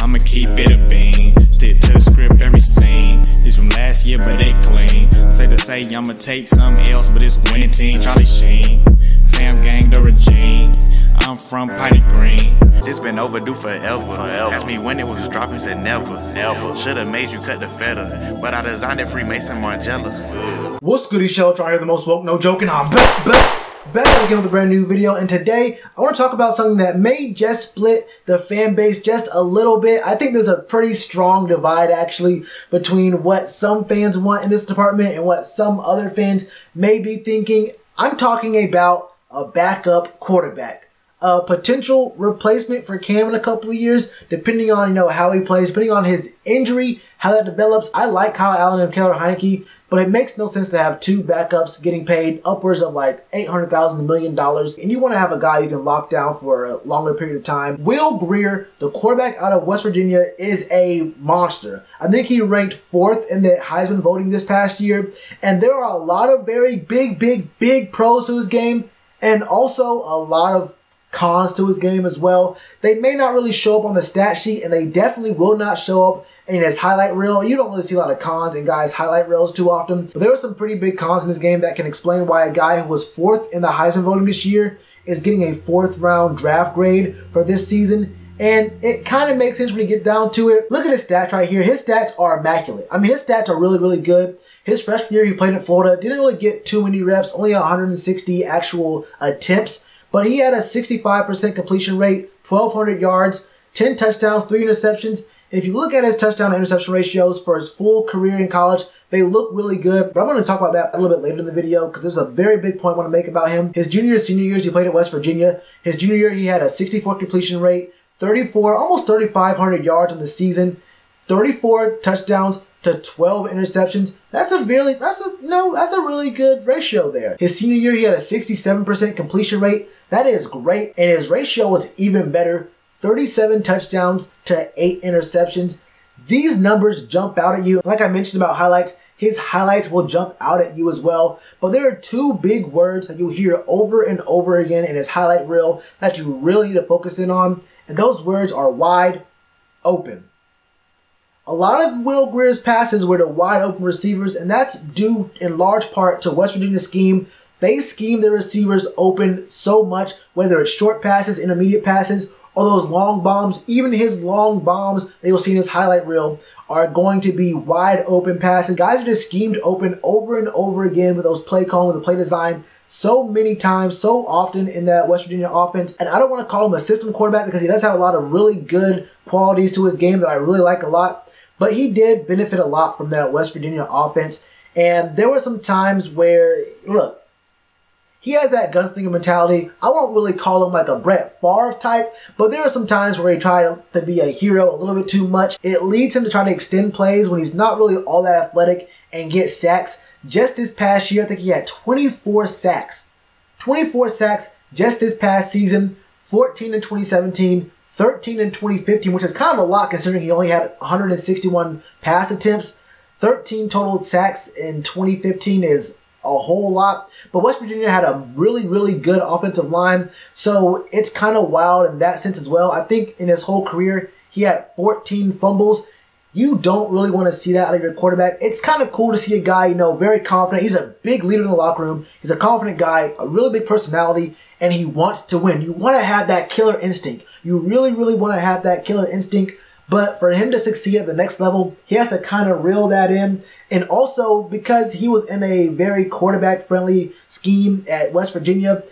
I'ma keep it a bean. Stick to the script every scene. These from last year, but they clean. Say to say I'ma take something else, but it's winning team. Charlie Sheen, fam gang the regime. I'm from Potty Green. This been overdue forever. Asked me when it was dropping, said never. Should've made you cut the feta, but I designed it Freemason Margiela. What's good, Shellitronnn here, the most woke, no joking. I'm back again with a brand new video, and today I want to talk about something that may just split the fan base just a little bit. I think there's a pretty strong divide actually between what some fans want in this department and what some other fans may be thinking. I'm talking about a backup quarterback. A potential replacement for Cam in a couple of years, depending on how he plays, depending on his injury, how that develops. I like Kyle Allen and Carolina Panthers, but it makes no sense to have two backups getting paid upwards of like $800,000 to $1 million, and you want to have a guy you can lock down for a longer period of time. Will Grier, the quarterback out of West Virginia, is a monster. I think he ranked 4th in the Heisman voting this past year, and there are a lot of very big pros to his game, and also a lot of cons to his game as well. They may not really show up on the stat sheet, and they definitely will not show up in his highlight reel. You don't really see a lot of cons in guys' highlight reels too often. But there are some pretty big cons in this game that can explain why a guy who was 4th in the Heisman voting this year is getting a 4th round draft grade for this season. And it kind of makes sense when you get down to it. Look at his stats right here. His stats are immaculate. I mean, his stats are really good. His freshman year he played in Florida, didn't really get too many reps, only 160 actual attempts. But he had a 65% completion rate, 1,200 yards, 10 touchdowns, 3 interceptions. And if you look at his touchdown to interception ratios for his full career in college, they look really good. But I'm going to talk about that a little bit later in the video because there's a very big point I want to make about him. His junior and senior years, he played at West Virginia. His junior year, he had a 64 completion rate, 34, almost 3,500 yards in the season, 34 touchdowns to 12 interceptions. That's a really good ratio there. His senior year, he had a 67% completion rate. That is great. And his ratio was even better. 37 touchdowns to 8 interceptions. These numbers jump out at you. Like I mentioned about highlights, his highlights will jump out at you as well. But there are two big words that you'll hear over and over again in his highlight reel that you really need to focus in on. And those words are wide open. A lot of Will Grier's passes were to wide open receivers, and that's due in large part to West Virginia's scheme. They scheme their receivers open so much, whether it's short passes, intermediate passes, or those long bombs. Even his long bombs that you'll see in his highlight reel are going to be wide open passes. Guys are just schemed open over and over again with those play calling, with the play design so many times, so often in that West Virginia offense. And I don't want to call him a system quarterback because he does have a lot of really good qualities to his game that I really like a lot. But he did benefit a lot from that West Virginia offense. And there were some times where, look, he has that gunslinger mentality. I won't really call him like a Brett Favre type, but there are some times where he tried to be a hero a little bit too much. It leads him to try to extend plays when he's not really all that athletic and get sacks. Just this past year, I think he had 24 sacks. 24 sacks just this past season, 14 in 2017, 13 in 2015, which is kind of a lot considering he only had 161 pass attempts. 13 total sacks in 2015 is a whole lot. But West Virginia had a really good offensive line, so it's kind of wild in that sense as well. I think in his whole career, he had 14 fumbles. You don't really want to see that out of your quarterback. It's kind of cool to see a guy, very confident. He's a big leader in the locker room. He's a confident guy, a really big personality, and he wants to win. You want to have that killer instinct. You really want to have that killer instinct. But for him to succeed at the next level, he has to kind of reel that in. And also, because he was in a very quarterback-friendly scheme at West Virginia,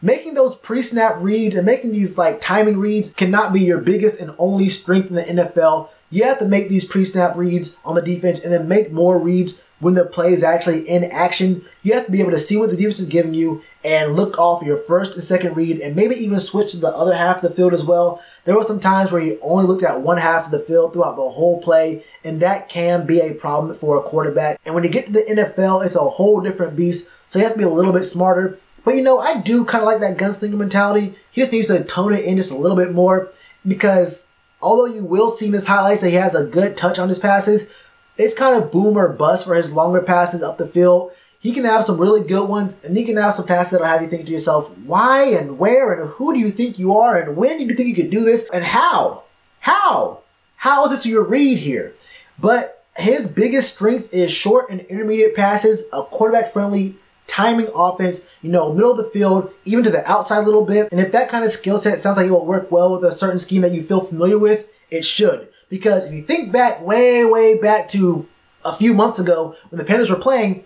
making those pre-snap reads and making these timing reads cannot be your biggest and only strength in the NFL. You have to make these pre-snap reads on the defense and then make more reads when the play is actually in action. You have to be able to see what the defense is giving you and look off your first and second read and maybe even switch to the other half of the field as well. There were some times where he only looked at one half of the field throughout the whole play, and that can be a problem for a quarterback. And when you get to the NFL, it's a whole different beast, so you have to be a little bit smarter. But I do kind of like that gunslinger mentality. He just needs to tone it in just a little bit more because although you will see in his highlights that he has a good touch on his passes, it's kind of boom or bust for his longer passes up the field. He can have some really good ones, and he can have some passes that'll have you think to yourself, why and where and who do you think you are and when do you think you could do this and how? How? how is this your read here? But his biggest strength is short and intermediate passes, a quarterback-friendly timing offense, middle of the field, even to the outside a little bit. And if that kind of skill set sounds like it will work well with a certain scheme that you feel familiar with, it should. Because if you think back, way back to a few months ago when the Panthers were playing,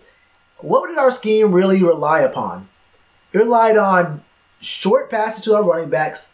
what did our scheme really rely upon? It relied on short passes to our running backs,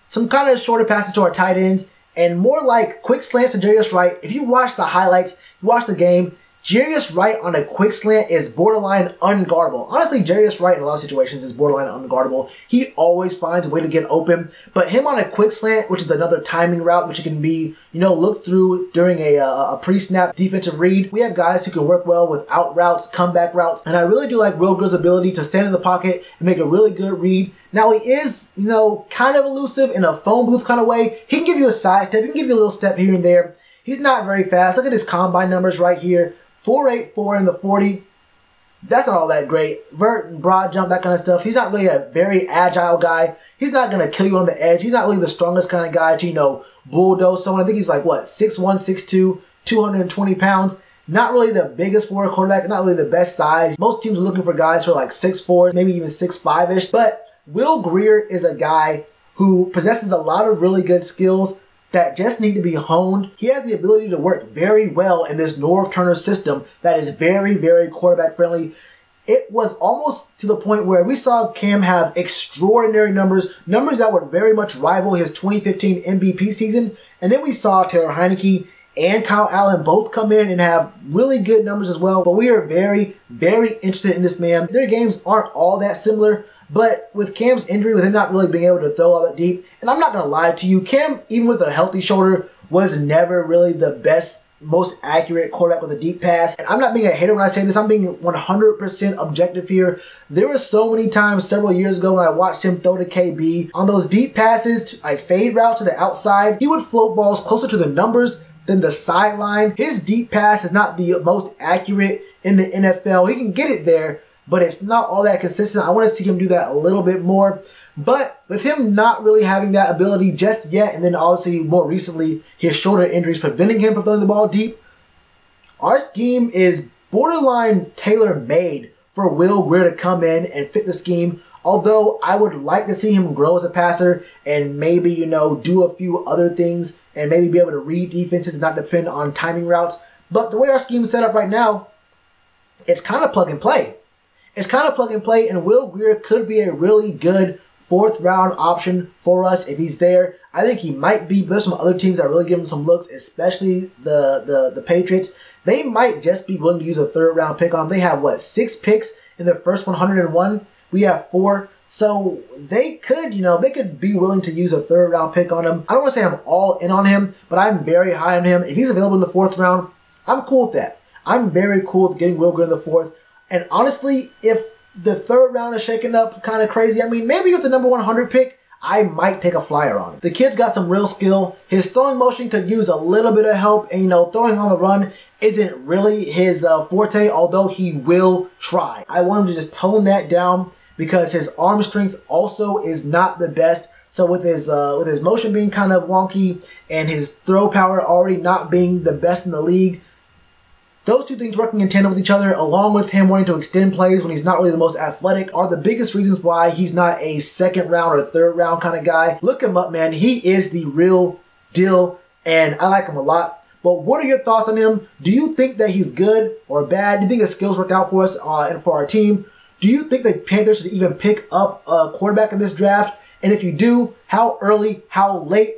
some kind of shorter passes to our tight ends, and more like quick slants to Jarius Wright. If you watch the highlights, you watch the game, Jarius Wright on a quick slant is borderline unguardable. Honestly, Jarius Wright in a lot of situations is borderline unguardable. He always finds a way to get open. But him on a quick slant, which is another timing route, which can be, looked through during a pre-snap defensive read. We have guys who can work well with out routes, comeback routes. And I really do like Will Grier's ability to stand in the pocket and make a really good read. Now he is, kind of elusive in a phone booth kind of way. He can give you a side step. He can give you a little step here and there. He's not very fast. Look at his combine numbers right here. 4.84 in the 40. That's not all that great. Vert and broad jump, that kind of stuff. He's not really a very agile guy. He's not going to kill you on the edge. He's not really the strongest kind of guy to, bulldoze someone. I think he's like, 6'1", 6'2", 220 pounds. Not really the biggest for a quarterback. Not really the best size. Most teams are looking for guys who are like 6'4", maybe even 6'5"-ish. But Will Grier is a guy who possesses a lot of really good skills that just need to be honed. He has the ability to work very well in this Norv Turner system that is very quarterback friendly. It was almost to the point where we saw Cam have extraordinary numbers that would very much rival his 2015 MVP season. And then we saw Taylor Heineke and Kyle Allen both come in and have really good numbers as well. But we are very interested in this man. Their games aren't all that similar. But with Cam's injury, with him not really being able to throw all that deep, and I'm not going to lie to you, Cam, even with a healthy shoulder, was never really the best, most accurate quarterback with a deep pass. And I'm not being a hater when I say this. I'm being 100% objective here. There were so many times several years ago when I watched him throw to KB on those deep passes, like fade route to the outside. He would float balls closer to the numbers than the sideline. His deep pass is not the most accurate in the NFL. He can get it there, but it's not all that consistent. I want to see him do that a little bit more. But with him not really having that ability just yet, and then obviously more recently, his shoulder injuries preventing him from throwing the ball deep, our scheme is borderline tailor-made for Will Grier to come in and fit the scheme. Although I would like to see him grow as a passer and maybe, do a few other things and maybe be able to read defenses and not depend on timing routes. But the way our scheme is set up right now, it's kind of plug and play. It's kind of plug and play, and Will Grier could be a really good 4th round option for us if he's there. I think he might be, but there's some other teams that really give him some looks, especially the Patriots. They might just be willing to use a 3rd round pick on him. They have, 6 picks in their first 101? We have 4. So they could, they could be willing to use a 3rd round pick on him. I don't want to say I'm all in on him, but I'm very high on him. If he's available in the 4th round, I'm cool with that. I'm very cool with getting Will Grier in the 4th. And honestly, if the 3rd round is shaking up kind of crazy, I mean, maybe with the number 100 pick, I might take a flyer on him. The kid's got some real skill. His throwing motion could use a little bit of help. And, throwing on the run isn't really his forte, although he will try. I want him to just tone that down because his arm strength also is not the best. So with his motion being kind of wonky and his throw power already not being the best in the league, those two things working in tandem with each other, along with him wanting to extend plays when he's not really the most athletic, are the biggest reasons why he's not a 2nd round or 3rd round kind of guy. Look him up, man. He is the real deal, and I like him a lot. But what are your thoughts on him? Do you think that he's good or bad? Do you think his skills work out for us and for our team? Do you think the Panthers should even pick up a quarterback in this draft? And if you do, how early, how late?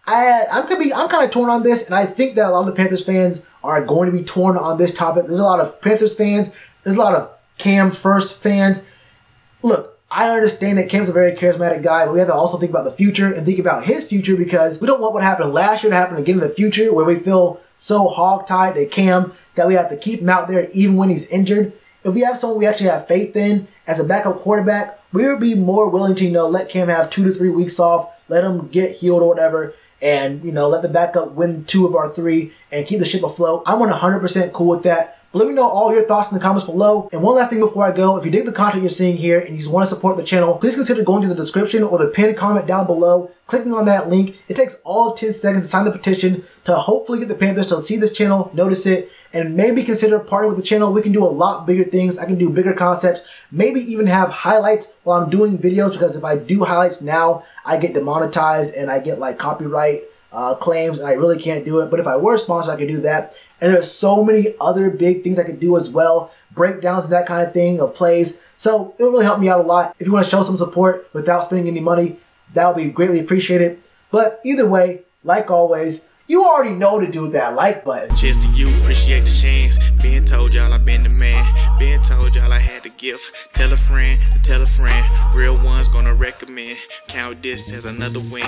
I'm kind of torn on this, and I think that a lot of the Panthers fans are going to be torn on this topic. There's a lot of Panthers fans. There's a lot of Cam first fans. Look, I understand that Cam's a very charismatic guy, but we have to also think about the future and think about his future because we don't want what happened last year to happen again in the future where we feel so hogtied to Cam that we have to keep him out there even when he's injured. If we have someone we actually have faith in as a backup quarterback, we would be more willing to, let Cam have 2 to 3 weeks off, let him get healed or whatever, and, let the backup win 2 of our 3 and keep the ship afloat. I'm 100% cool with that. But let me know all your thoughts in the comments below. And one last thing before I go, if you dig the content you're seeing here and you want to support the channel, please consider going to the description or the pinned comment down below, clicking on that link. It takes all of 10 seconds to sign the petition to hopefully get the Panthers to see this channel, notice it, and maybe consider partnering with the channel. We can do a lot bigger things. I can do bigger concepts, maybe even have highlights while I'm doing videos, because if I do highlights now, I get demonetized and I get like copyright claims, and I really can't do it. But if I were sponsored, I could do that. And there's so many other big things I could do as well, breakdowns and that kind of thing of plays. So it would really help me out a lot. If you want to show some support without spending any money, that would be greatly appreciated. But either way, like always, you already know to do that like button. Cheers to you, appreciate the chance. Been told y'all I been the man. Been told y'all I had the gift. Tell a friend, real ones gonna recommend. Count this as another win.